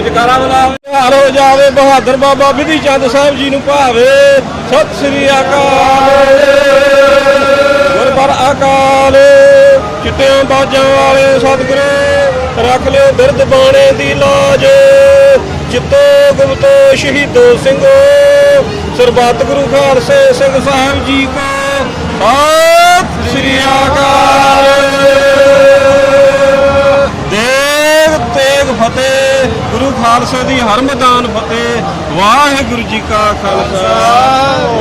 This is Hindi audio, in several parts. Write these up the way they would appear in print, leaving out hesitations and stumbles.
ਜਕਾਰਾ ਬੁਲਾਵੇ ਹਾਰ ਹੋ ਜਾਵੇ ਬਹਾਦਰ ਬਾਬਾ ਵਿਧੀ ਚੰਦ ਸਾਹਿਬ ਜੀ ਨੂੰ ਭਾਵੇ। ਸਤਿ ਸ੍ਰੀ ਅਕਾਲ। ਗੁਰਬਰ ਅਕਾਲ ਚਿੱਟਿਆਂ ਬਾਜਾਂ ਵਾਲੇ ਸਤਿਗੁਰੂ ਰੱਖ ਲਿਓ ਬਿਰਦ ਬਾਣੇ ਦੀ ਲਾਜ। ਚਿੱਤੋ ਗੁਪਤੋ ਸ਼ਹੀਦੋ ਸਿੰਘੋ ਸਰਬੱਤ ਗੁਰੂ ਖਾਲਸੇ ਸਿੰਘ ਸਾਹਿਬ ਜੀ ਕੋ ਸਤਿ ਸ੍ਰੀ ਅਕਾਲ। ਦੇਗ ਤੇਗ ਫਤਿਹ ਗੁਰੂ ਖਾਲਸੇ ਦੀ ਹਰ ਮੈਦਾਨ ਫਤਿਹ। ਵਾਹਿਗੁਰੂ ਜੀ ਕਾ ਖਾਲਸਾ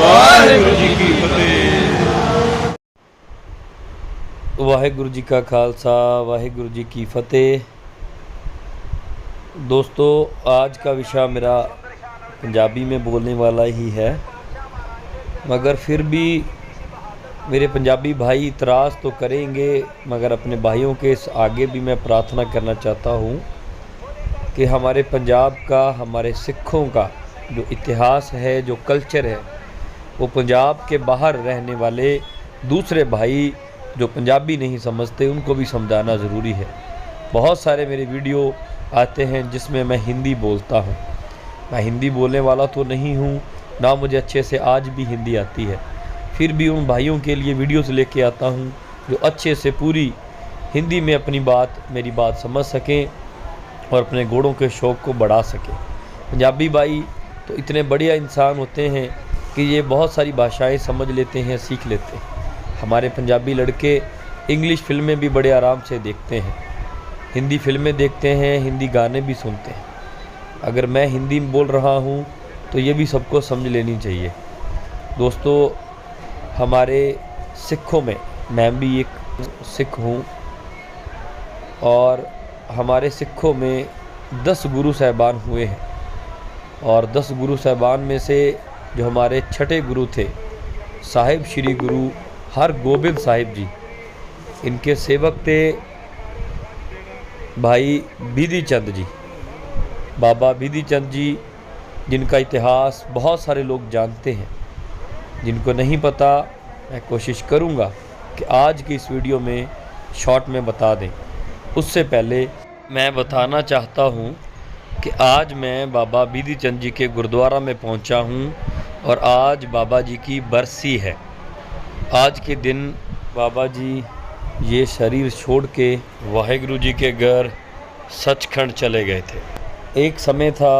ਵਾਹਿਗੁਰੂ ਜੀ ਕੀ ਫਤਿਹ। वाहिगुरु जी का खालसा वाहिगुरु जी की फ़तेह। दोस्तों, आज का विषय मेरा पंजाबी में बोलने वाला ही है, मगर फिर भी मेरे पंजाबी भाई इतराज़ तो करेंगे, मगर अपने भाइयों के आगे भी मैं प्रार्थना करना चाहता हूँ कि हमारे पंजाब का, हमारे सिखों का जो इतिहास है, जो कल्चर है, वो पंजाब के बाहर रहने वाले दूसरे भाई जो पंजाबी नहीं समझते उनको भी समझाना ज़रूरी है। बहुत सारे मेरे वीडियो आते हैं जिसमें मैं हिंदी बोलता हूँ। मैं हिंदी बोलने वाला तो नहीं हूँ, ना मुझे अच्छे से आज भी हिंदी आती है, फिर भी उन भाइयों के लिए वीडियोस लेके आता हूँ जो अच्छे से पूरी हिंदी में अपनी बात, मेरी बात समझ सकें और अपने घोड़ों के शौक़ को बढ़ा सकें। पंजाबी भाई तो इतने बढ़िया इंसान होते हैं कि ये बहुत सारी भाषाएँ समझ लेते हैं, सीख लेते हैं। हमारे पंजाबी लड़के इंग्लिश फिल्में भी बड़े आराम से देखते हैं, हिंदी फिल्में देखते हैं, हिंदी गाने भी सुनते हैं। अगर मैं हिंदी में बोल रहा हूँ तो ये भी सबको समझ लेनी चाहिए। दोस्तों, हमारे सिखों में मैं भी एक सिख हूँ और हमारे सिखों में 10 गुरु साहिबान हुए हैं और 10 गुरु साहिबान में से जो हमारे छठे गुरु थे साहिब श्री गुरु हरगोबिंद साहिब जी, इनके सेवक थे भाई बिधि चंद जी, बाबा बिधि चंद जी, जिनका इतिहास बहुत सारे लोग जानते हैं। जिनको नहीं पता, मैं कोशिश करूंगा कि आज की इस वीडियो में शॉर्ट में बता दें। उससे पहले मैं बताना चाहता हूं कि आज मैं बाबा बिधि चंद जी के गुरुद्वारा में पहुंचा हूं और आज बाबा जी की बरसी है। आज के दिन बाबा जी ये शरीर छोड़ के वाहिगुरु जी के घर सचखंड चले गए थे। एक समय था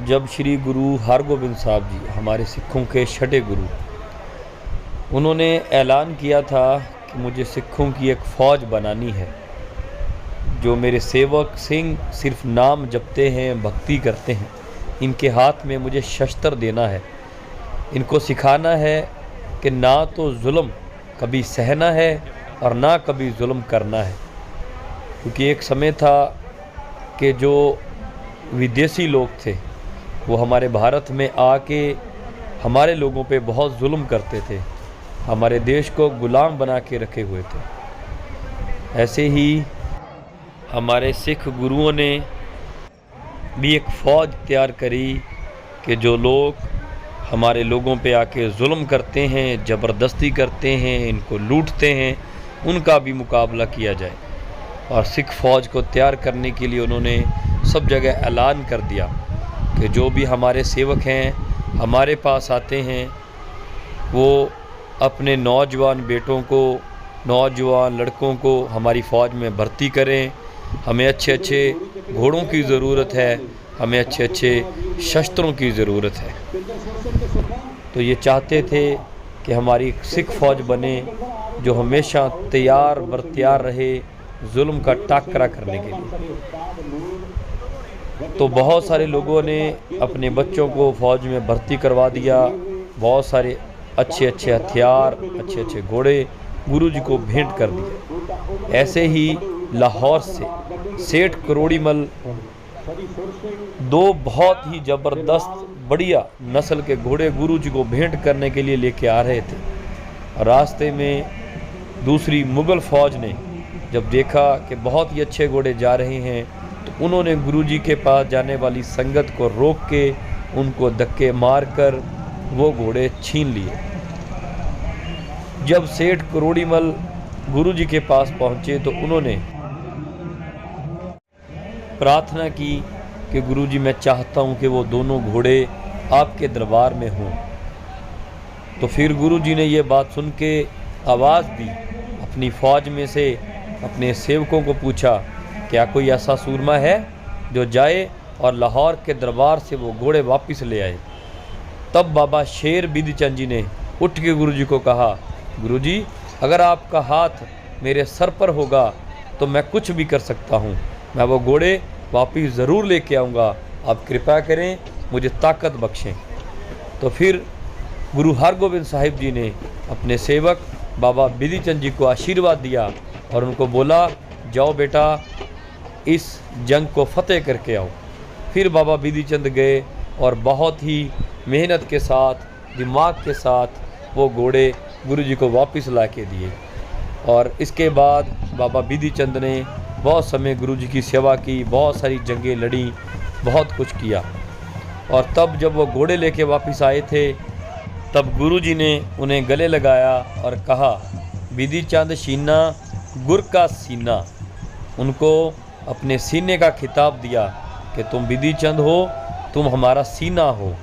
जब श्री गुरु हरगोबिंद साहब जी, हमारे सिखों के छठे गुरु, उन्होंने ऐलान किया था कि मुझे सिखों की एक फ़ौज बनानी है। जो मेरे सेवक सिंह सिर्फ नाम जपते हैं, भक्ति करते हैं, इनके हाथ में मुझे शस्त्र देना है। इनको सिखाना है कि ना तो जुल्म कभी सहना है और ना कभी जुल्म करना है। क्योंकि एक समय था कि जो विदेशी लोग थे वो हमारे भारत में आके हमारे लोगों पे बहुत जुल्म करते थे, हमारे देश को गुलाम बना के रखे हुए थे। ऐसे ही हमारे सिख गुरुओं ने भी एक फ़ौज तैयार करी कि जो लोग हमारे लोगों पे आके जुल्म करते हैं, ज़बरदस्ती करते हैं, इनको लूटते हैं, उनका भी मुकाबला किया जाए। और सिख फ़ौज को तैयार करने के लिए उन्होंने सब जगह ऐलान कर दिया कि जो भी हमारे सेवक हैं हमारे पास आते हैं, वो अपने नौजवान बेटों को, नौजवान लड़कों को हमारी फ़ौज में भर्ती करें। हमें अच्छे अच्छे घोड़ों की ज़रूरत है, हमें अच्छे अच्छे शस्त्रों की ज़रूरत है। तो ये चाहते थे कि हमारी सिख फ़ौज बने जो हमेशा तैयार बरतैयार रहे जुल्म का टाकरा करने के लिए। तो बहुत सारे लोगों ने अपने बच्चों को फ़ौज में भर्ती करवा दिया। बहुत सारे अच्छे अच्छे हथियार, अच्छे अच्छे घोड़े गुरु जी को भेंट कर दिए। ऐसे ही लाहौर से सेठ करोड़ीमल 2 बहुत ही ज़बरदस्त बढ़िया नस्ल के घोड़े गुरु जी को भेंट करने के लिए लेके आ रहे थे। रास्ते में दूसरी मुग़ल फ़ौज ने जब देखा कि बहुत ही अच्छे घोड़े जा रहे हैं तो उन्होंने गुरु जी के पास जाने वाली संगत को रोक के उनको धक्के मारकर वो घोड़े छीन लिए। जब सेठ करोड़ीमल गुरु जी के पास पहुँचे तो उन्होंने प्रार्थना की कि गुरुजी मैं चाहता हूँ कि वो दोनों घोड़े आपके दरबार में हों। तो फिर गुरुजी ने ये बात सुन के आवाज़ दी, अपनी फ़ौज में से अपने सेवकों को पूछा, क्या कोई ऐसा सूरमा है जो जाए और लाहौर के दरबार से वो घोड़े वापस ले आए। तब बाबा शेर बिधि चंद जी ने उठ के गुरुजी को कहा, गुरुजी अगर आपका हाथ मेरे सर पर होगा तो मैं कुछ भी कर सकता हूँ, मैं वो घोड़े वापस ज़रूर लेके आऊँगा, आप कृपा करें, मुझे ताकत बख्शें। तो फिर गुरु हरगोबिंद साहिब जी ने अपने सेवक बाबा बिधि चंद जी को आशीर्वाद दिया और उनको बोला, जाओ बेटा इस जंग को फतेह करके आओ। फिर बाबा बिधि चंद गए और बहुत ही मेहनत के साथ, दिमाग के साथ वो घोड़े गुरुजी को वापस ला के दिए। और इसके बाद बाबा बिधि चंद ने बहुत समय गुरुजी की सेवा की, बहुत सारी जंगें लड़ी, बहुत कुछ किया। और तब जब वो घोड़े लेके वापस आए थे तब गुरुजी ने उन्हें गले लगाया और कहा, बिधि चंद शीना गुर का सीना। उनको अपने सीने का खिताब दिया कि तुम बिधि चंद हो, तुम हमारा सीना हो।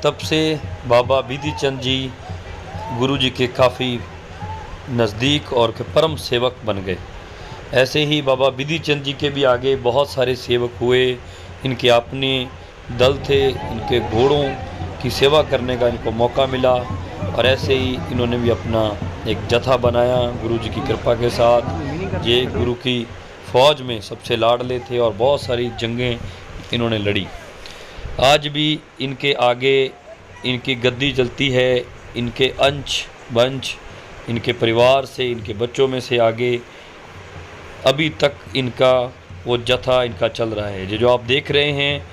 तब से बाबा बिधि चंद जी गुरुजी के काफ़ी नज़दीक और के परम सेवक बन गए। ऐसे ही बाबा बिधि चंद जी के भी आगे बहुत सारे सेवक हुए। इनके अपने दल थे, इनके घोड़ों की सेवा करने का इनको मौका मिला और ऐसे ही इन्होंने भी अपना एक जत्था बनाया गुरुजी की कृपा के साथ। ये गुरु की फ़ौज में सबसे लाडले थे और बहुत सारी जंगें इन्होंने लड़ी। आज भी इनके आगे इनकी गद्दी चलती है, इनके अंश वंश, इनके परिवार से, इनके बच्चों में से आगे अभी तक इनका वो जत्था इनका चल रहा है। ये जो आप देख रहे हैं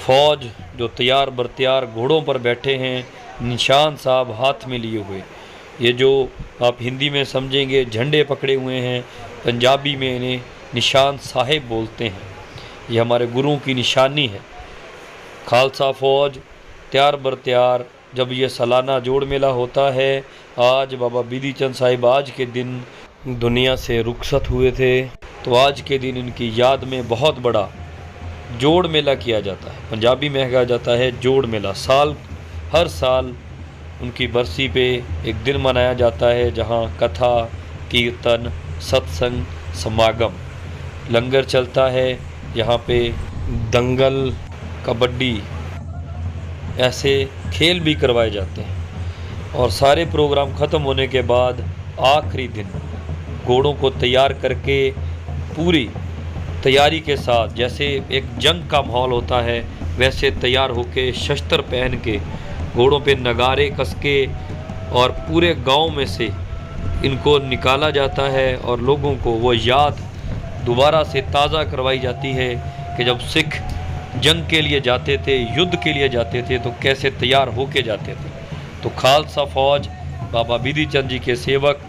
फ़ौज जो तैयार बरतैयार घोड़ों पर बैठे हैं, निशान साहब हाथ में लिए हुए, ये जो आप हिंदी में समझेंगे झंडे पकड़े हुए हैं, पंजाबी में इन्हें निशान साहिब बोलते हैं। ये हमारे गुरुओं की निशानी है। खालसा फ़ौज तैयार बरतैयार जब ये सालाना जोड़ मेला होता है, आज बाबा बिधि चंद साहिब आज के दिन दुनिया से रुखसत हुए थे, तो आज के दिन इनकी याद में बहुत बड़ा जोड़ मेला किया जाता है। पंजाबी में कहा जाता है जोड़ मेला। हर साल उनकी बरसी पे एक दिन मनाया जाता है जहाँ कथा, कीर्तन, सत्संग, समागम, लंगर चलता है। यहाँ पे दंगल, कबड्डी ऐसे खेल भी करवाए जाते हैं। और सारे प्रोग्राम ख़त्म होने के बाद आखिरी दिन घोड़ों को तैयार करके पूरी तैयारी के साथ, जैसे एक जंग का माहौल होता है वैसे तैयार होके शस्त्र पहन के घोड़ों पे नगारे कस के और पूरे गांव में से इनको निकाला जाता है और लोगों को वो याद दोबारा से ताज़ा करवाई जाती है कि जब सिख जंग के लिए जाते थे, युद्ध के लिए जाते थे तो कैसे तैयार होके जाते थे। तो खालसा फ़ौज, बाबा बिधि चंद जी के सेवक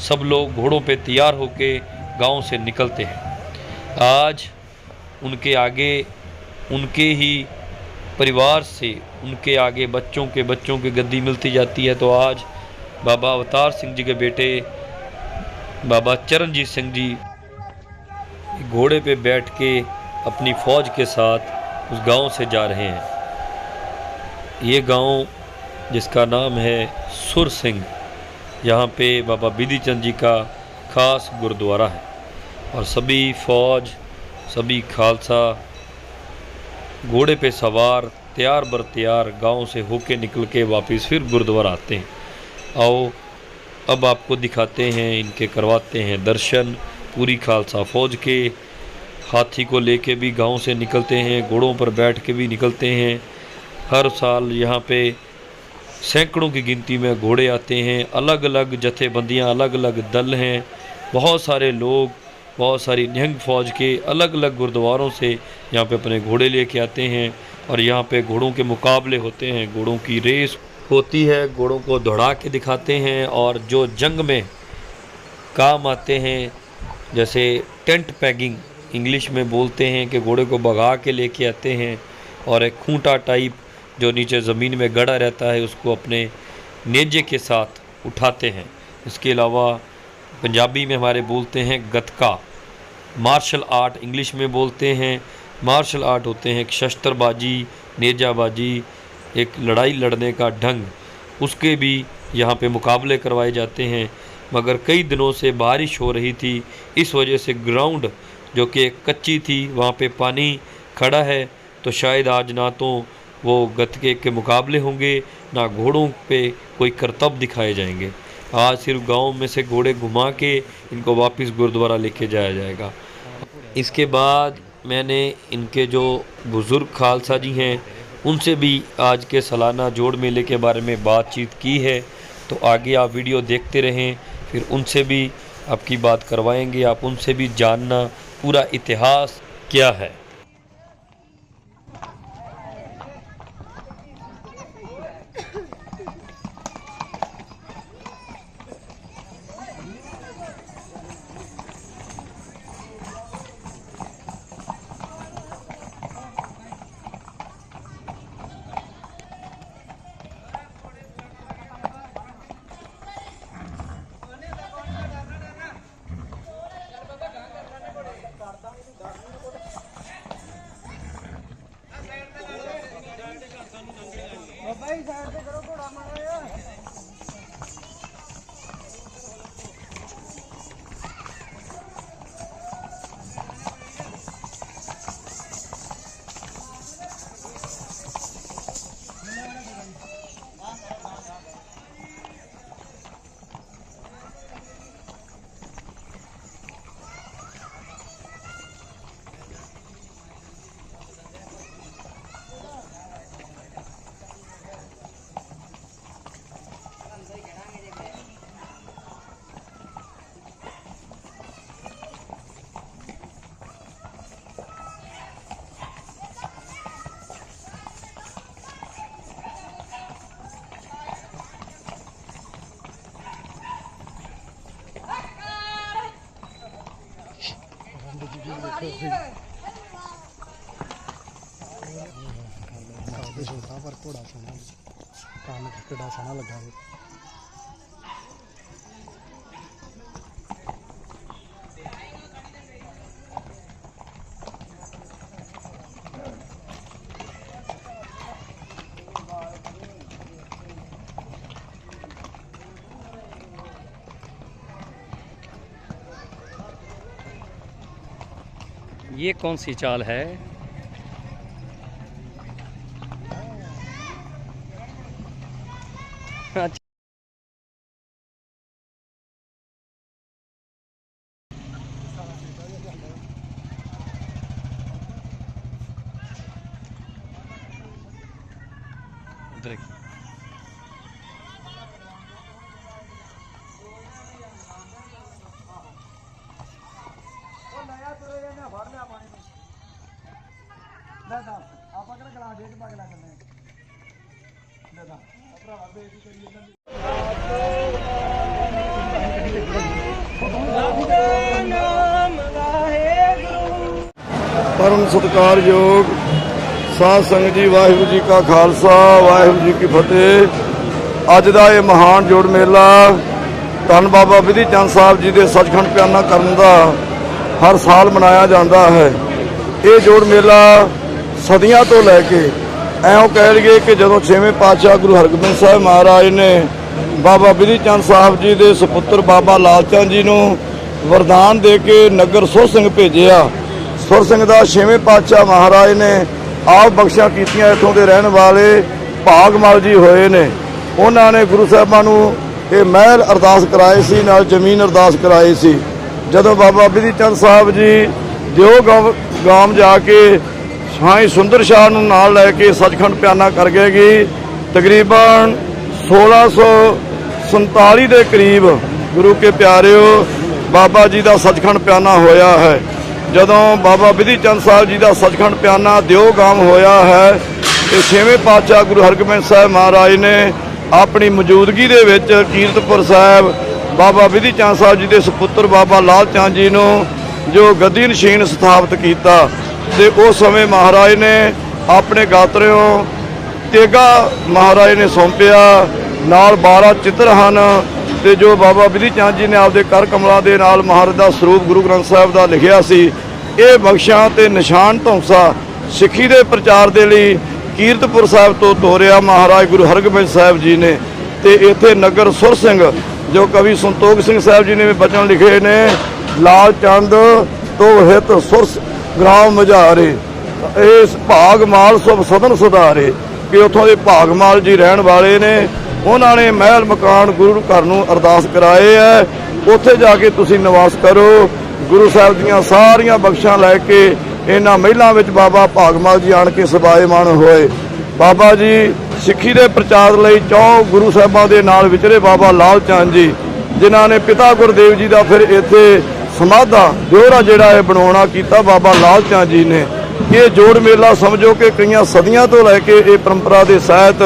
सब लोग घोड़ों पे तैयार होके गांव से निकलते हैं। आज उनके आगे उनके ही परिवार से उनके आगे बच्चों के गद्दी मिलती जाती है। तो आज बाबा अवतार सिंह जी के बेटे बाबा चरणजीत सिंह जी घोड़े पे बैठ के अपनी फ़ौज के साथ उस गांव से जा रहे हैं। ये गांव जिसका नाम है सुर सिंह, यहाँ पे बाबा बिधि चंद जी का ख़ास गुरुद्वारा है और सभी फ़ौज, सभी खालसा घोड़े पे सवार तैयार बर तैयार गाँव से होके निकल के वापस फिर गुरुद्वारा आते हैं। आओ अब आपको दिखाते हैं, इनके करवाते हैं दर्शन। पूरी खालसा फ़ौज के हाथी को लेके भी गांव से निकलते हैं, घोड़ों पर बैठ के भी निकलते हैं। हर साल यहाँ पे सैकड़ों की गिनती में घोड़े आते हैं। अलग अलग जथेबंदियाँ, अलग अलग दल हैं, बहुत सारे लोग, बहुत सारी निहंग फ़ौज के अलग अलग गुरुद्वारों से यहाँ पे अपने घोड़े लेके आते हैं और यहाँ पे घोड़ों के मुकाबले होते हैं, घोड़ों की रेस होती है, घोड़ों को दौड़ा के दिखाते हैं। और जो जंग में काम आते हैं, जैसे टेंट पैगिंग इंग्लिश में बोलते हैं, कि घोड़े को भगा के लेके आते हैं और एक खूंटा टाइप जो नीचे ज़मीन में गड़ा रहता है उसको अपने नेजे के साथ उठाते हैं। इसके अलावा पंजाबी में हमारे बोलते हैं गतका, मार्शल आर्ट इंग्लिश में बोलते हैं, मार्शल आर्ट होते हैं, एक शस्त्रबाजी, नेजाबाजी, एक लड़ाई लड़ने का ढंग, उसके भी यहाँ पे मुकाबले करवाए जाते हैं। मगर कई दिनों से बारिश हो रही थी, इस वजह से ग्राउंड जो कि कच्ची थी वहाँ पे पानी खड़ा है, तो शायद आज ना तो वो गतके के मुकाबले होंगे, ना घोड़ों पे कोई करतब दिखाए जाएंगे। आज सिर्फ गांव में से घोड़े घुमा के इनको वापस गुरुद्वारा लेके जाया जाएगा। इसके बाद मैंने इनके जो बुज़ुर्ग खालसा जी हैं उनसे भी आज के सालाना जोड़ मेले के बारे में बातचीत की है, तो आगे आप वीडियो देखते रहें, फिर उनसे भी आपकी बात करवाएंगे, आप उनसे भी जानना पूरा इतिहास क्या है। छोटा पर घोड़ा सोना कान किड़ा सोना लगा है। ये कौन सी चाल है? अच्छा, परम सत्कारयोग साध संगत जी, वाहिगुरू जी का खालसा, वाहिगुरू जी की फतेह। अज का यह महान जोड़ मेला धन बाबा विधि चंद साहब जी के सचखंड प्याना करन का हर साल मनाया जाता है। ये जोड़ मेला सदियां तो लैके ऐं कह लईए कि जदों 6वें पातशाह गुरु हरगोबिंद साहब महाराज ने बाबा विधि चंद साहब जी के सपुत्र बाबा लाल चंद जी को वरदान दे के नगर सुर सिंह भेजिया। सुर सिंह का 6वें पातशाह महाराज ने आप बख्शियां कीतियां। इत्थों के रहने वाले भागमल जी होए ने, उन्होंने गुरु साहिबां नूं ये महल अरदास कराए सी, नाल जमीन अरदास कराई सी। जदों बाबा विधि चंद साहब जी दिओ गांव जाके साईं सुंदर शाह नूं नाल लैके सचखंड प्याना कर गए गी। तकरीबन 1647 के करीब गुरु के प्यारिओ बाबा जी का सचखंड प्याना होया है। जदों बाबा विधि चंद साहब जी का सचखंड प्याना दिओ गांव होया है, तो 6वें पातशाह गुरु हरगोबिंद साहब महाराज ने अपनी मौजूदगी दे विच कीरतपुर साहब बाबा विधि चंद साहब जी के सपुत्र बाबा लाल चंद जी नूं जो गद्दी नशीन स्थापित किया। ते उस समय महाराज ने अपने गात्रियों तेगा महाराज ने सौंपिया, नाल 12 चित्र हैं। तो जो बाबा विधि चंद जी ने आपके कर कमलों के नाल महाराज का स्वरूप गुरु ग्रंथ साहिब का लिखिया सी, ਇਹ ਬਖਸ਼ਾਂ ਤੇ ਨਿਸ਼ਾਨ ਧੌਂਸਾ ਸਿੱਖੀ ਦੇ ਪ੍ਰਚਾਰ ਦੇ ਲਈ ਕੀਰਤਪੁਰ ਸਾਹਿਬ ਤੋਂ ਤੋਰਿਆ ਮਹਾਰਾਜ ਗੁਰੂ ਹਰਗੋਬਿੰਦ ਸਾਹਿਬ ਜੀ ਨੇ। ਤੇ ਇੱਥੇ ਨਗਰ ਸੁਰ ਸਿੰਘ ਜੋ ਕਵੀ ਸੰਤੋਖ ਸਿੰਘ ਸਾਹਿਬ ਜੀ ਨੇ ਵੀ ਬਚਨ ਲਿਖੇ ਨੇ, ਲਾਲ ਚੰਦ ਤੋ ਹਿਤ ਸੁਰ ਗ੍ਰਾਮ ਮਝਾਰੇ, ਇਸ ਭਾਗਮਾਲ ਸੁਭ ਸਦਨ ਸੁਧਾਰੇ। ਕਿ ਉੱਥੋਂ ਦੇ ਭਾਗਮਾਲ ਜੀ ਰਹਿਣ ਵਾਲੇ ਨੇ, ਉਹਨਾਂ ਨੇ ਮਹਿਲ ਮਕਾਨ ਗੁਰੂ ਘਰ ਨੂੰ ਅਰਦਾਸ ਕਰਾਏ ਹੈ। ਉੱਥੇ ਜਾ ਕੇ ਤੁਸੀਂ ਨਿਵਾਸ ਕਰੋ। ਗੁਰੂ ਸਾਹਿਬ ਦੀਆਂ ਸਾਰੀਆਂ ਬਖਸ਼ਾਂ ਲੈ ਕੇ ਇਹਨਾਂ ਮਹਿਲਾਂ ਵਿੱਚ ਬਾਬਾ ਭਾਗਮਾਲ ਜੀ ਆਣ ਕੇ ਸਬਾਏਮਾਨ ਹੋਏ। ਬਾਬਾ ਜੀ ਸਿੱਖੀ ਦੇ ਪ੍ਰਚਾਰ ਲਈ 4 ਗੁਰੂ ਸਾਹਿਬਾਂ ਦੇ ਨਾਲ ਵਿਚਰੇ ਬਾਬਾ ਲਾਲ ਚੰਦ ਜੀ, ਜਿਨ੍ਹਾਂ ਨੇ ਪਿਤਾ ਗੁਰਦੇਵ ਜੀ ਦਾ ਫਿਰ ਇੱਥੇ ਸਮਾਧਾ ਦਿਓਰਾ ਜਿਹੜਾ ਹੈ ਬਣਾਉਣਾ ਕੀਤਾ ਬਾਬਾ ਲਾਲ ਚੰਦ ਜੀ ਨੇ। ਇਹ ਜੋੜ ਮੇਲਾ ਸਮਝੋ ਕਿ ਕਈਆਂ ਸਦੀਆਂ ਤੋਂ ਲੈ ਕੇ ਇਹ ਪਰੰਪਰਾ ਦੇ ਸਹਿਤ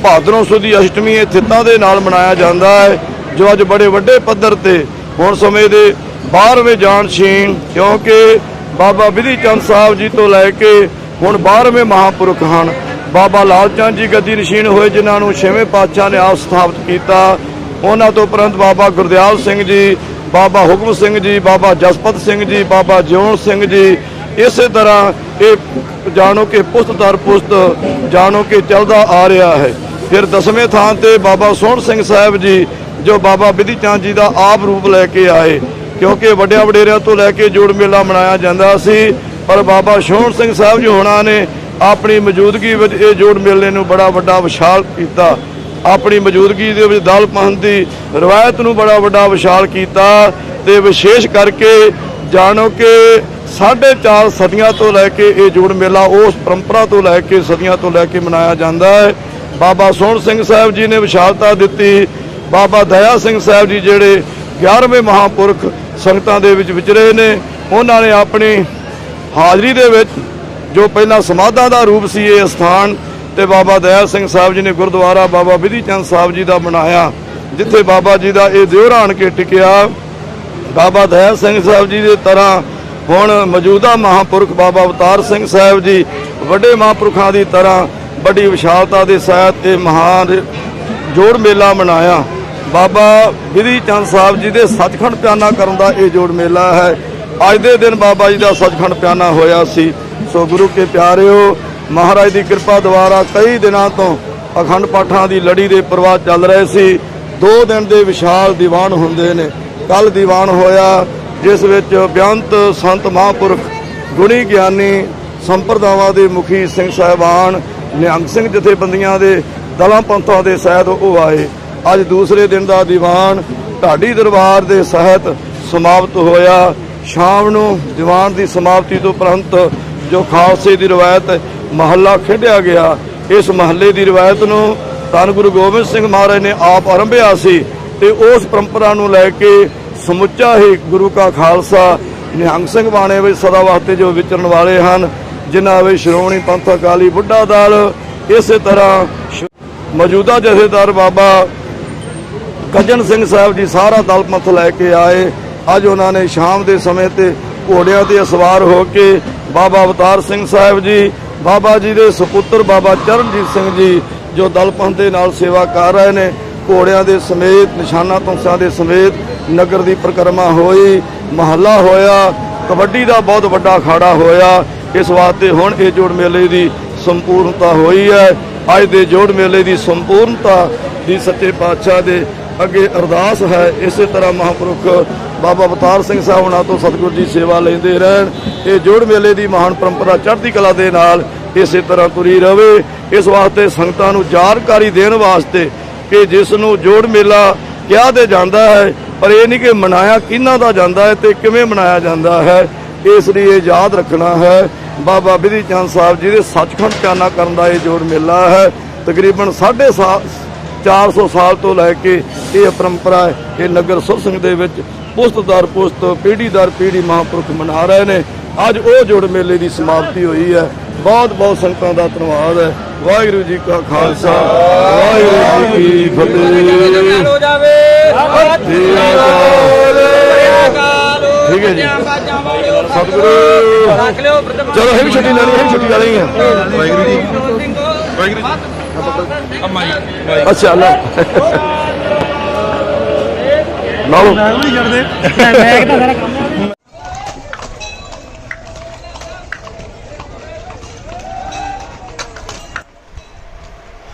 ਭਾਦਰੋਂ ਸੁਦੀ ਅਸ਼ਟਮੀ ਇਹ ਥਿੱਤਾਂ ਦੇ ਨਾਲ ਮਨਾਇਆ ਜਾਂਦਾ ਹੈ, ਜੋ ਅੱਜ ਬੜੇ ਵੱਡੇ ਪੱਧਰ ਤੇ ਹੁਣ ਸਮੇਂ ਦੇ 12ਵੇਂ ਜਾਨਸ਼ੀਨ, ਕਿਉਂਕਿ ਬਾਬਾ ਬਿਧੀ ਚੰਦ ਸਾਹਿਬ ਜੀ ਤੋਂ ਲੈ ਕੇ ਹੁਣ 12ਵੇਂ ਮਹਾਂਪੁਰਖ ਹਨ। ਬਾਬਾ ਲਾਲ ਚੰਦ ਜੀ ਗੱਦੀ ਨਸ਼ੀਨ ਹੋਏ, ਜਿਨ੍ਹਾਂ ਨੂੰ 6ਵੇਂ ਪਾਤਸ਼ਾਹ ਨੇ ਆਪ ਸਥਾਪਿਤ ਕੀਤਾ। ਉਹਨਾਂ ਤੋਂ ਉਪਰੰਤ ਬਾਬਾ ਗੁਰਦਿਆਲ ਸਿੰਘ ਜੀ, ਬਾਬਾ ਹੁਕਮ ਸਿੰਘ ਜੀ, ਬਾਬਾ ਜਸਪਤ ਸਿੰਘ ਜੀ, ਬਾਬਾ ਜਿਉਣ ਸਿੰਘ ਜੀ, ਇਸੇ ਤਰ੍ਹਾਂ ਇਹ ਜਾਣੋ ਕਿ ਪੁਸਤ ਦਰ ਪੁਸਤ ਜਾਣੋ ਕਿ ਚੱਲਦਾ ਆ ਰਿਹਾ ਹੈ। ਫਿਰ 10ਵੇਂ ਥਾਂ ਤੇ ਬਾਬਾ ਸੋਹਣ ਸਿੰਘ ਸਾਹਿਬ ਜੀ, ਜੋ ਬਾਬਾ ਬਿਧੀ ਚੰਦ ਜੀ ਦਾ ਆਪ ਰੂਪ ਲੈ ਕੇ ਆਏ, ਕਿਉਂਕਿ ਵੱਡਿਆਂ ਵਡੇਰਿਆਂ ਤੋਂ ਲੈ ਕੇ ਜੋੜ ਮੇਲਾ ਮਨਾਇਆ ਜਾਂਦਾ ਸੀ, ਪਰ ਬਾਬਾ ਸੋਹਣ ਸਿੰਘ ਸਾਹਿਬ ਜੀ ਹੋਣਾ ਨੇ ਆਪਣੀ ਮੌਜੂਦਗੀ ਵਿੱਚ ਇਹ ਜੋੜ ਮੇਲੇ ਨੂੰ ਬੜਾ ਵੱਡਾ ਵਿਸ਼ਾਲ ਕੀਤਾ। ਆਪਣੀ ਮੌਜੂਦਗੀ ਦੇ ਵਿੱਚ ਦਲ ਪੰਥ ਦੀ ਰਵਾਇਤ ਨੂੰ ਬੜਾ ਵੱਡਾ ਵਿਸ਼ਾਲ ਕੀਤਾ। ਤੇ ਵਿਸ਼ੇਸ਼ ਕਰਕੇ ਜਾਣੋ ਕਿ 4.5 ਸਦੀਆਂ ਤੋਂ ਲੈ ਕੇ ਇਹ ਜੋੜ ਮੇਲਾ ਉਸ ਪਰੰਪਰਾ ਤੋਂ ਲੈ ਕੇ ਸਦੀਆਂ ਤੋਂ ਲੈ ਕੇ ਮਨਾਇਆ ਜਾਂਦਾ ਹੈ। ਬਾਬਾ ਸੋਹਣ ਸਿੰਘ ਸਾਹਿਬ ਜੀ ਨੇ ਵਿਸ਼ਾਲਤਾ ਦਿੱਤੀ। ਬਾਬਾ ਦਇਆ ਸਿੰਘ ਸਾਹਿਬ ਜੀ ਜਿਹੜੇ 11ਵੇਂ ਮਹਾਂਪੁਰਖ ਸੰਗਤਾਂ ਦੇ ਵਿੱਚ ਵਿਚਰੇ ਨੇ, ਉਹਨਾਂ ਨੇ ਆਪਣੀ ਹਾਜ਼ਰੀ ਦੇ ਵਿੱਚ ਜੋ ਪਹਿਲਾਂ ਸਮਾਧਾਂ ਦਾ ਰੂਪ ਸੀ ਇਹ ਸਥਾਨ, ਤੇ ਬਾਬਾ ਦਇਆ ਸਿੰਘ ਸਾਹਿਬ ਜੀ ਨੇ ਗੁਰਦੁਆਰਾ ਬਾਬਾ ਬਿਧੀ ਚੰਦ ਸਾਹਿਬ ਜੀ ਦਾ ਬਣਾਇਆ, ਜਿੱਥੇ ਬਾਬਾ ਜੀ ਦਾ ਇਹ ਦਿਓਰਾ ਆਣ ਕੇ ਟਿਕਿਆ। ਬਾਬਾ ਦਇਆ ਸਿੰਘ ਸਾਹਿਬ ਜੀ ਦੇ ਤਰ੍ਹਾਂ ਹੁਣ ਮੌਜੂਦਾ ਮਹਾਂਪੁਰਖ ਬਾਬਾ ਅਵਤਾਰ ਸਿੰਘ ਸਾਹਿਬ ਜੀ ਵੱਡੇ ਮਹਾਂਪੁਰਖਾਂ ਦੀ ਤਰ੍ਹਾਂ ਵੱਡੀ ਵਿਸ਼ਾਲਤਾ ਦੇ ਸਹਿਤ ਇਹ ਮਹਾਨ ਜੋੜ ਮੇਲਾ ਮਨਾਇਆ। ਬਾਬਾ ਬਿਧੀ ਚੰਦ ਸਾਹਿਬ ਜੀ ਦੇ ਸੱਚਖੰਡ ਪਿਆਨਾ ਕਰਨ ਦਾ ਇਹ ਜੋੜ ਮੇਲਾ ਹੈ। ਅੱਜ ਦੇ ਦਿਨ ਬਾਬਾ ਜੀ ਦਾ ਸੱਚਖੰਡ ਪਿਆਨਾ ਹੋਇਆ ਸੀ। ਸੋ ਗੁਰੂ ਕੇ ਪਿਆਰਿਓ, ਮਹਾਰਾਜ ਦੀ ਕਿਰਪਾ ਦੁਆਰਾ ਕਈ ਦਿਨਾਂ ਤੋਂ ਅਖੰਡ ਪਾਠਾਂ ਦੀ ਲੜੀ ਦੇ ਪ੍ਰਵਾਹ ਚੱਲ ਰਹੇ ਸੀ। 2 ਦਿਨ ਦੇ ਵਿਸ਼ਾਲ ਦੀਵਾਨ ਹੁੰਦੇ ਨੇ। ਕੱਲ ਦੀਵਾਨ ਹੋਇਆ, ਜਿਸ ਵਿੱਚ ਬੇਅੰਤ ਸੰਤ ਮਹਾਂਪੁਰਖ ਗੁਣੀ ਗਿਆਨੀ ਸੰਪਰਦਾਵਾਂ ਦੇ ਮੁਖੀ ਸਿੰਘ ਸਾਹਿਬਾਨ ਨਿਹੰਗ ਸਿੰਘ ਜਥੇਬੰਦੀਆਂ ਦੇ ਦਲਾਂ ਪੰਥਾਂ ਦੇ ਸਹਿਤ ਉਹ ਆਏ। ਅੱਜ ਦੂਸਰੇ ਦਿਨ ਦਾ ਦੀਵਾਨ ਢਾਡੀ ਦਰਬਾਰ ਦੇ ਸਹਿਤ ਸਮਾਪਤ ਹੋਇਆ। ਸ਼ਾਮ ਨੂੰ ਦੀਵਾਨ ਦੀ ਸਮਾਪਤੀ ਤੋਂ ਉਪਰੰਤ ਜੋ ਖਾਲਸੇ ਦੀ ਰਵਾਇਤ ਮਹੱਲਾ ਖੇਡਿਆ ਗਿਆ, ਇਸ ਮਹੱਲੇ ਦੀ ਰਵਾਇਤ ਨੂੰ ਧੰਨ ਗੁਰੂ ਗੋਬਿੰਦ ਸਿੰਘ ਮਹਾਰਾਜ ਨੇ ਆਪ ਆਰੰਭਿਆ ਸੀ, ਤੇ ਉਸ ਪਰੰਪਰਾ ਨੂੰ ਲੈ ਕੇ ਸਮੁੱਚਾ ਹੀ ਗੁਰੂ ਕਾ ਖਾਲਸਾ ਨਿਹੰਗ ਸਿੰਘ ਬਾਣੇ ਵਿੱਚ ਸਦਾ ਵਾਸਤੇ ਜੋ ਵਿਚਰਨ ਵਾਲੇ ਹਨ, ਜਿਨ੍ਹਾਂ ਵਿੱਚ ਸ਼੍ਰੋਮਣੀ ਪੰਥ ਅਕਾਲੀ ਬੁੱਢਾ ਦਲ, ਇਸੇ ਤਰ੍ਹਾਂ ਮੌਜੂਦਾ ਜਥੇਦਾਰ ਬਾਬਾ ਗੱਜਣ ਸਿੰਘ ਸਾਹਿਬ ਜੀ ਸਾਰਾ ਦਲ ਪੰਥ ਲੈ ਕੇ ਆਏ। ਅੱਜ ਉਹਨਾਂ ਨੇ ਸ਼ਾਮ ਦੇ ਸਮੇਂ ਤੇ ਘੋੜਿਆਂ ਤੇ ਸਵਾਰ ਹੋ ਕੇ ਬਾਬਾ ਅਵਤਾਰ ਸਿੰਘ ਸਾਹਿਬ ਜੀ, ਬਾਬਾ ਜੀ ਦੇ ਸੁਪੁੱਤਰ ਬਾਬਾ ਚਰਨਜੀਤ ਸਿੰਘ ਜੀ ਜੋ ਦਲ ਪੰਥ ਦੇ ਨਾਲ ਸੇਵਾ ਕਰ ਰਹੇ ਨੇ, ਘੋੜਿਆਂ ਦੇ ਸਮੇਤ ਨਿਸ਼ਾਨਾ ਧੌਂਸਿਆਂ ਦੇ ਸਮੇਤ ਨਗਰ ਦੀ ਪਰਿਕਰਮਾ ਹੋਈ, ਮਹੱਲਾ ਹੋਇਆ, ਕਬੱਡੀ ਦਾ ਬਹੁਤ ਵੱਡਾ ਅਖਾੜਾ ਹੋਇਆ। ਇਸ ਵਾਸਤੇ ਹੁਣ ਇਹ ਜੋੜ ਮੇਲੇ ਦੀ ਸੰਪੂਰਨਤਾ ਹੋਈ ਹੈ। ਅੱਜ ਦੇ ਜੋੜ ਮੇਲੇ ਦੀ ਸੰਪੂਰਨਤਾ ਦੀ ਸੱਚੇ ਪਾਤਸ਼ਾਹ ਦੇ ਅੱਗੇ ਅਰਦਾਸ ਹੈ। ਇਸੇ ਤਰ੍ਹਾਂ ਮਹਾਂਪੁਰਖ ਬਾਬਾ ਅਵਤਾਰ ਸਿੰਘ ਸਾਹਿਬ ਉਹਨਾਂ ਤੋਂ ਸਤਿਗੁਰੂ ਜੀ ਸੇਵਾ ਲੈਂਦੇ ਰਹਿਣ। ਇਹ ਜੋੜ ਮੇਲੇ ਦੀ ਮਹਾਨ ਪਰੰਪਰਾ ਚੜ੍ਹਦੀ ਕਲਾ ਦੇ ਨਾਲ ਇਸੇ ਤਰ੍ਹਾਂ ਤੁਰੀ ਰਵੇ। ਇਸ ਵਾਸਤੇ ਸੰਗਤਾਂ ਨੂੰ ਜਾਣਕਾਰੀ ਦੇਣ ਵਾਸਤੇ ਕਿ ਜਿਸ ਨੂੰ ਜੋੜ ਮੇਲਾ ਕਿਹਾ ਤੇ ਜਾਂਦਾ ਹੈ, ਪਰ ਇਹ ਨਹੀਂ ਕਿ ਮਨਾਇਆ ਕਿਹਨਾਂ ਦਾ ਜਾਂਦਾ ਹੈ ਤੇ ਕਿਵੇਂ ਮਨਾਇਆ ਜਾਂਦਾ ਹੈ। ਇਸ ਲਈ ਇਹ ਯਾਦ ਰੱਖਣਾ ਹੈ, ਬਾਬਾ ਬਿਧੀ ਚੰਦ ਸਾਹਿਬ ਜੀ ਦੇ ਸੱਚਖੰਡ ਪਿਆਨਾ ਕਰਨ ਦਾ ਇਹ ਜੋੜ ਮੇਲਾ ਹੈ। ਤਕਰੀਬਨ 450 ਸਾਲ ਤੋਂ ਲੈ ਕੇ ਇਹ ਪਰੰਪਰਾ ਇਹ ਨਗਰ ਸੁਰ ਸਿੰਘ ਦੇ ਵਿੱਚ ਪੁਸਤ ਦਰ ਪੁਸਤ ਪੀੜ੍ਹੀ ਦਰ ਪੀੜ੍ਹੀ ਮਹਾਂਪੁਰਖ ਮਨਾ ਰਹੇ ਨੇ। ਅੱਜ ਉਹ ਜੋੜ ਮੇਲੇ ਦੀ ਸਮਾਪਤੀ ਹੋਈ ਹੈ। ਬਹੁਤ ਬਹੁਤ ਸੰਗਤਾਂ ਦਾ ਧੰਨਵਾਦ ਹੈ। ਵਾਹਿਗੁਰੂ ਜੀ ਕਾ ਖਾਲਸਾ, ਵਾਹਿਗੁਰੂ ਜੀ ਕੀ ਫਤਿਹ। ਠੀਕ ਹੈ ਜੀ, ਸਤਿਗੁਰੂ ਚਲੋ ਇਹ ਵੀ ਛੁੱਟੀ ਲੈਣੀ, ਇਹ ਵੀ ਛੁੱਟੀ ਲੈਣੀ ਹੈ। ਵਾਹਿਗੁਰੂ ਜੀ, ਵਾਹਿਗੁਰੂ ਜੀ। ਅੱਛਾ ਲਓ ਲਾ ਲਓ।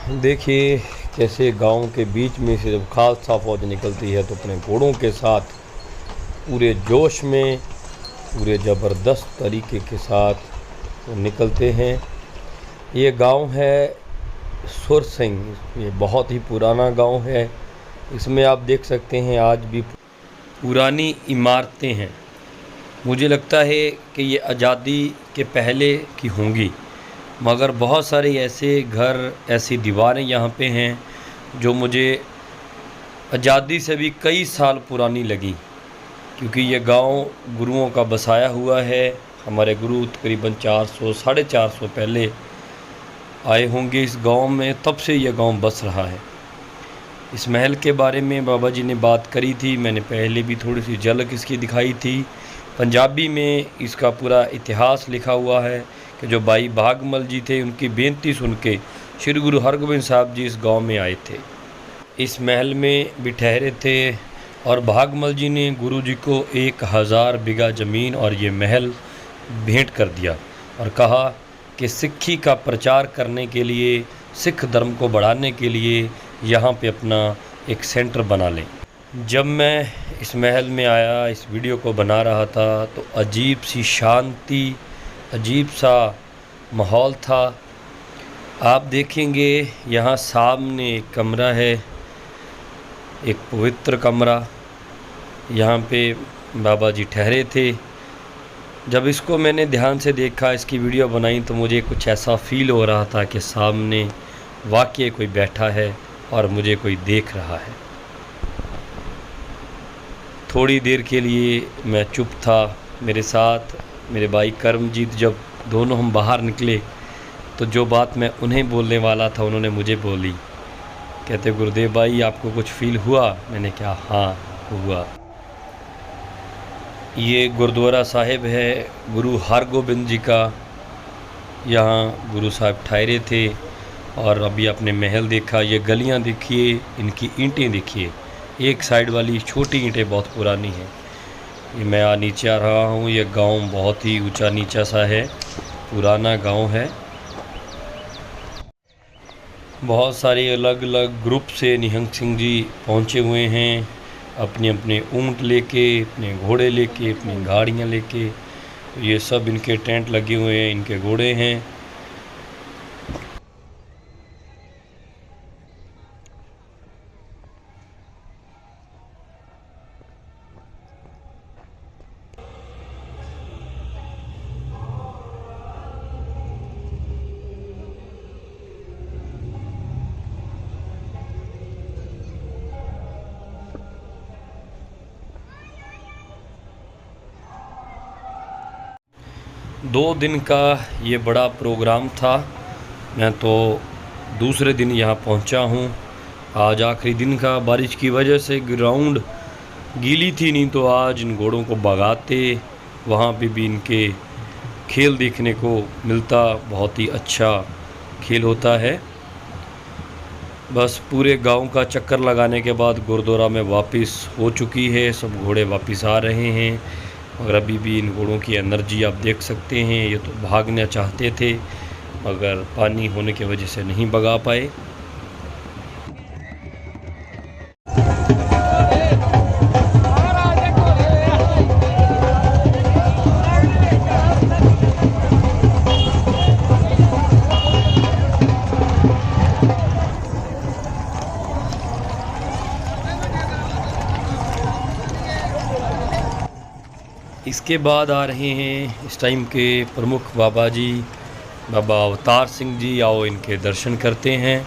देखिए कैसे गांव के बीच में से जब खालसा फौज निकलती है तो अपने घोड़ों के साथ पूरे जोश में, पूरे ज़बरदस्त तरीके के साथ वो निकलते हैं। ये गांव है सुरसिंह, ये बहुत ही पुराना गांव है। इसमें आप देख सकते हैं आज भी पुरानी इमारतें हैं। मुझे लगता है कि ये आज़ादी के पहले की होंगी, मगर बहुत सारे ऐसे घर, ऐसी दीवारें यहाँ पे हैं जो मुझे आज़ादी से भी कई साल पुरानी लगी, क्योंकि ये गांव गुरुओं का बसाया हुआ है। हमारे गुरु तकरीबन 400-450 पहले आए होंगे इस गांव में, तब से यह गांव बस रहा है। इस महल के बारे में बाबा जी ने बात करी थी, मैंने पहले भी थोड़ी सी झलक इसकी दिखाई थी। पंजाबी में इसका पूरा इतिहास लिखा हुआ है कि जो भाई भागमल जी थे, उनकी बेनती सुन के श्री गुरु हरगोबिंद साहब जी इस गांव में आए थे, इस महल में भी ठहरे थे। और भागमल जी ने गुरु जी को 1000 बीघा ज़मीन और ये महल भेंट कर दिया और कहा कि सिक्खी का प्रचार करने के लिए, सिख धर्म को बढ़ाने के लिए यहाँ पे अपना एक सेंटर बना लें। जब मैं इस महल में आया, इस वीडियो को बना रहा था, तो अजीब सी शांति, अजीब सा माहौल था। आप देखेंगे यहाँ सामने एक कमरा है, एक पवित्र कमरा, यहाँ पे बाबा जी ठहरे थे। जब इसको मैंने ध्यान से देखा, इसकी वीडियो बनाई, तो मुझे कुछ ऐसा फ़ील हो रहा था कि सामने वाकई कोई बैठा है और मुझे कोई देख रहा है। थोड़ी देर के लिए मैं चुप था। मेरे साथ मेरे भाई कर्मजीत, जब दोनों हम बाहर निकले तो जो बात मैं उन्हें बोलने वाला था उन्होंने मुझे बोली। कहते गुरुदेव भाई आपको कुछ फ़ील हुआ? मैंने कहा हाँ हुआ। ये गुरुद्वारा साहिब है गुरु हरगोबिंद जी का। यहाँ गुरु साहब ठहरे थे। और अभी आपने महल देखा, ये गलियाँ देखिए, इनकी ईंटें देखिए। एक साइड वाली छोटी ईंटें बहुत पुरानी हैं। ये मैं नीचे आ रहा हूँ। ये गांव बहुत ही ऊंचा नीचा सा है, पुराना गांव है। बहुत सारे अलग अलग ग्रुप से निहंग सिंह जी पहुँचे हुए हैं, अपने अपने ऊँट लेके, अपने घोड़े लेके, अपनी गाड़ियाँ लेके। ये सब इनके टेंट लगे हुए हैं, इनके घोड़े हैं। दो दिन का ये बड़ा प्रोग्राम था। मैं तो दूसरे दिन यहाँ पहुँचा हूँ। आज आखिरी दिन का। बारिश की वजह से ग्राउंड गीली थी, नहीं तो आज इन घोड़ों को भगाते। वहाँ पे भी इनके खेल देखने को मिलता। बहुत ही अच्छा खेल होता है। बस पूरे गांव का चक्कर लगाने के बाद गुरुद्वारा में वापस हो चुकी है। सब घोड़े वापस आ रहे हैं। मगर अभी भी इन घोड़ों की एनर्जी आप देख सकते हैं। ये तो भागना चाहते थे मगर पानी होने की वजह से नहीं भगा पाए। इसके बाद आ रहे हैं इस टाइम के प्रमुख बाबा जी, बाबा अवतार सिंह जी। आओ इनके दर्शन करते हैं।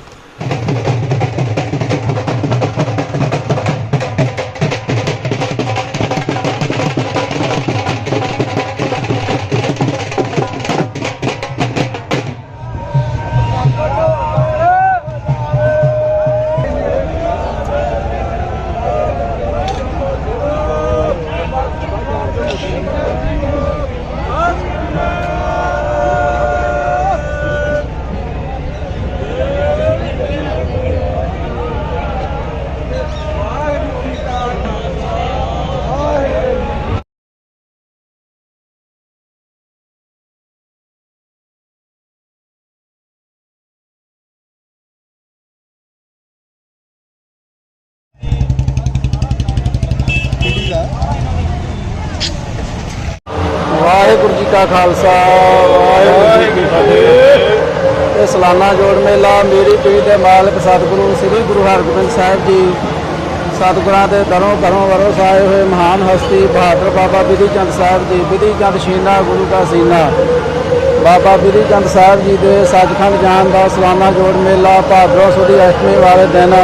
ਵਾਹਿਗੁਰੂ ਜੀ ਕਾ ਖਾਲਸਾ ਵਾਹਿਗੁਰੂ ਜੀ ਕੀ ਫਤਿਹ। ਇਹ ਸਾਲਾਨਾ ਜੋੜ ਮੇਲਾ ਮੇਰੀ ਪੀਰ ਦੇ ਮਾਲਕ ਸਤਿਗੁਰੂ ਸ੍ਰੀ ਗੁਰੂ ਹਰਗੋਬਿੰਦ ਸਾਹਿਬ ਜੀ ਸਤਿਗੁਰਾਂ ਦੇ ਦਰੋਂ ਘਰੋਂ ਵਰੋਂ ਆਏ ਹੋਏ ਮਹਾਨ ਹਸਤੀ ਬਹਾਦਰ ਬਾਬਾ ਬਿਧੀ ਚੰਦ ਸਾਹਿਬ ਜੀ, ਬਿਧੀ ਚੰਦ ਸ਼ੀਨਾ ਗੁਰੂ ਦਾ ਸੀਨਾ, ਬਾਬਾ ਬਿਧੀ ਚੰਦ ਸਾਹਿਬ ਜੀ ਦੇ ਸੱਚਖੰਡ ਜਾਣ ਦਾ ਸਾਲਾਨਾ ਜੋੜ ਮੇਲਾ ਭਾਦਰੋਂ ਸੁਦੀ ਅਸ਼ਟਮੀ ਵਾਲੇ ਦਿਨ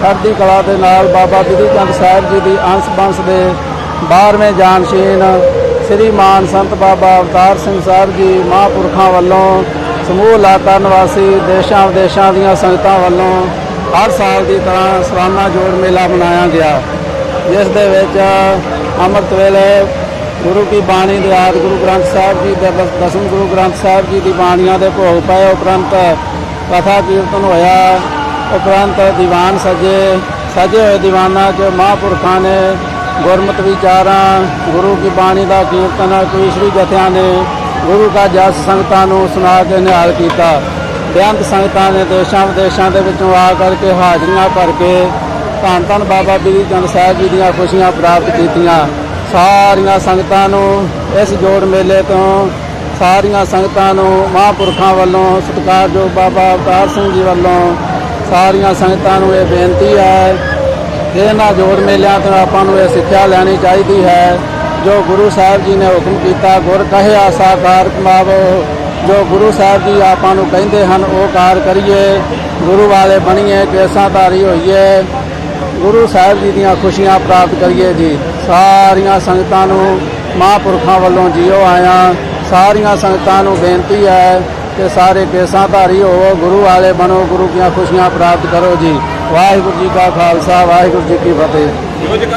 ਚੜ੍ਹਦੀ ਕਲਾ ਦੇ ਨਾਲ ਬਾਬਾ ਬਿਧੀ ਚੰਦ ਸਾਹਿਬ ਜੀ ਦੀ ਅੰਸ਼ ਬੰਸ ਦੇ 12ਵੇਂ ਜਾਨਸ਼ੀਨ ਸ੍ਰੀ ਮਾਨ ਸੰਤ ਬਾਬਾ ਅਵਤਾਰ ਸਿੰਘ ਸਾਹਿਬ ਜੀ ਮਹਾਂਪੁਰਖਾਂ ਵੱਲੋਂ ਸਮੂਹ ਇਲਾਕਾ ਨਿਵਾਸੀ ਦੇਸ਼ਾਂ ਵਿਦੇਸ਼ਾਂ ਦੀਆਂ ਸੰਗਤਾਂ ਵੱਲੋਂ ਹਰ ਸਾਲ ਦੀ ਤਰ੍ਹਾਂ ਸਾਲਾਨਾ ਜੋੜ ਮੇਲਾ ਮਨਾਇਆ ਗਿਆ, ਜਿਸ ਦੇ ਵਿੱਚ ਅੰਮ੍ਰਿਤ ਵੇਲੇ ਗੁਰੂ ਕੀ ਬਾਣੀ ਦੇ ਆਦਿ ਗੁਰੂ ਗ੍ਰੰਥ ਸਾਹਿਬ ਜੀ ਦੇ ਦਸਮ ਗੁਰੂ ਗ੍ਰੰਥ ਸਾਹਿਬ ਜੀ ਦੀ ਬਾਣੀਆਂ ਦੇ ਭੋਗ ਪਏ, ਉਪਰੰਤ ਕਥਾ ਕੀਰਤਨ ਹੋਇਆ, ਉਪਰੰਤ ਦੀਵਾਨ ਸਜੇ ਹੋਏ ਦੀਵਾਨਾਂ 'ਚ ਮਹਾਂਪੁਰਖਾਂ ਨੇ ਗੁਰਮਤਿ ਵਿਚਾਰਾਂ, ਗੁਰੂ ਕੀ ਬਾਣੀ ਦਾ ਕੀਰਤਨ, ਕਵੀਸ਼ਰੀ ਜਥਿਆਂ ਨੇ ਗੁਰੂ ਕਾ ਜਸ ਸੰਗਤਾਂ ਨੂੰ ਸੁਣਾ ਕੇ ਨਿਹਾਲ ਕੀਤਾ। ਬੇਅੰਤ ਸੰਗਤਾਂ ਨੇ ਦੇਸ਼ਾਂ ਵਿਦੇਸ਼ਾਂ ਦੇ ਵਿੱਚੋਂ ਆ ਕਰਕੇ ਹਾਜ਼ਰੀਆਂ ਭਰ ਕੇ ਧੰਨ ਧੰਨ ਬਾਬਾ ਬਿਧੀ ਚੰਦ ਸਾਹਿਬ ਜੀ ਦੀਆਂ ਖੁਸ਼ੀਆਂ ਪ੍ਰਾਪਤ ਕੀਤੀਆਂ। ਸਾਰੀਆਂ ਸੰਗਤਾਂ ਨੂੰ ਇਸ ਜੋੜ ਮੇਲੇ ਤੋਂ ਸਾਰੀਆਂ ਸੰਗਤਾਂ ਨੂੰ ਮਹਾਂਪੁਰਖਾਂ ਵੱਲੋਂ ਸਤਿਕਾਰਯੋਗ ਬਾਬਾ ਅਵਤਾਰ ਸਿੰਘ ਜੀ ਵੱਲੋਂ ਸਾਰੀਆਂ ਸੰਗਤਾਂ ਨੂੰ ਇਹ ਬੇਨਤੀ ਹੈ ਕਿ ਇਹਨਾਂ ਜੋੜ ਮੇਲਿਆਂ ਤੋਂ ਆਪਾਂ ਨੂੰ ਇਹ ਸਿੱਖਿਆ ਲੈਣੀ ਚਾਹੀਦੀ ਹੈ, ਜੋ ਗੁਰੂ ਸਾਹਿਬ ਜੀ ਨੇ ਹੁਕਮ ਕੀਤਾ ਗੁਰ ਕਹਿਆ ਸਾਕਾਰ ਕਮਾਵੋ, ਜੋ ਗੁਰੂ ਸਾਹਿਬ ਜੀ ਆਪਾਂ ਨੂੰ ਕਹਿੰਦੇ ਹਨ ਉਹ ਕਾਰ ਕਰੀਏ, ਗੁਰੂ ਵਾਲੇ ਬਣੀਏ, ਕੇਸਾਂ ਧਾਰੀ ਹੋਈਏ, ਗੁਰੂ ਸਾਹਿਬ ਜੀ ਦੀਆਂ ਖੁਸ਼ੀਆਂ ਪ੍ਰਾਪਤ ਕਰੀਏ ਜੀ। ਸਾਰੀਆਂ ਸੰਗਤਾਂ ਨੂੰ ਮਹਾਂਪੁਰਖਾਂ ਵੱਲੋਂ ਜੀਓ ਆਇਆਂ, ਸਾਰੀਆਂ ਸੰਗਤਾਂ ਨੂੰ ਬੇਨਤੀ ਹੈ ਕਿ ਸਾਰੇ ਕੇਸਾਂ ਧਾਰੀ ਹੋਵੋ, ਗੁਰੂ ਵਾਲੇ ਬਣੋ, ਗੁਰੂ ਦੀਆਂ ਖੁਸ਼ੀਆਂ ਪ੍ਰਾਪਤ ਕਰੋ ਜੀ। ਵਾਹਿਗੁਰੂ ਜੀ ਕਾ ਖਾਲਸਾ ਵਾਹਿਗੁਰੂ ਜੀ ਕੀ ਫਤਿਹ।